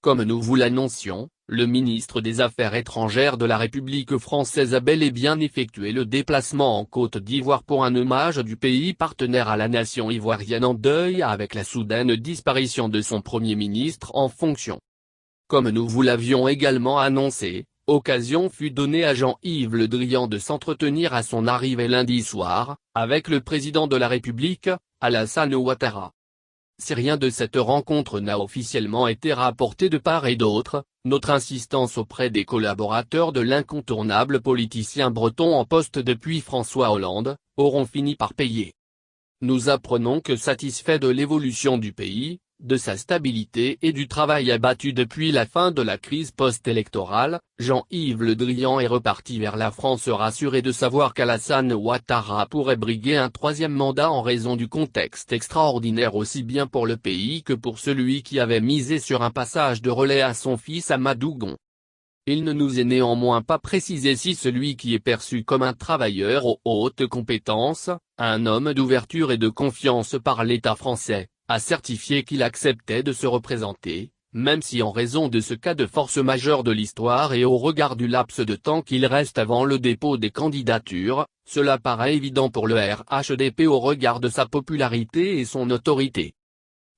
Comme nous vous l'annoncions, le ministre des Affaires étrangères de la République française a bel et bien effectué le déplacement en Côte d'Ivoire pour un hommage du pays partenaire à la nation ivoirienne en deuil avec la soudaine disparition de son Premier ministre en fonction. Comme nous vous l'avions également annoncé, occasion fut donnée à Jean-Yves Le Drian de s'entretenir à son arrivée lundi soir, avec le président de la République, Alassane Ouattara. Si rien de cette rencontre n'a officiellement été rapporté de part et d'autre, notre insistance auprès des collaborateurs de l'incontournable politicien breton en poste depuis François Hollande, auront fini par payer. Nous apprenons que satisfait de l'évolution du pays, de sa stabilité et du travail abattu depuis la fin de la crise post-électorale, Jean-Yves Le Drian est reparti vers la France rassuré de savoir qu'Alassane Ouattara pourrait briguer un troisième mandat en raison du contexte extraordinaire aussi bien pour le pays que pour celui qui avait misé sur un passage de relais à son fils Amadou Gon. Il ne nous est néanmoins pas précisé si celui qui est perçu comme un travailleur aux hautes compétences, un homme d'ouverture et de confiance par l'État français, a certifié qu'il acceptait de se représenter, même si en raison de ce cas de force majeure de l'histoire et au regard du laps de temps qu'il reste avant le dépôt des candidatures, cela paraît évident pour le RHDP au regard de sa popularité et son autorité.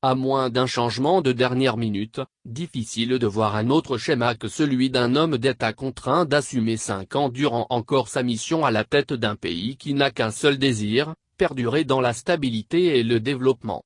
À moins d'un changement de dernière minute, difficile de voir un autre schéma que celui d'un homme d'État contraint d'assumer 5 ans durant encore sa mission à la tête d'un pays qui n'a qu'un seul désir, perdurer dans la stabilité et le développement.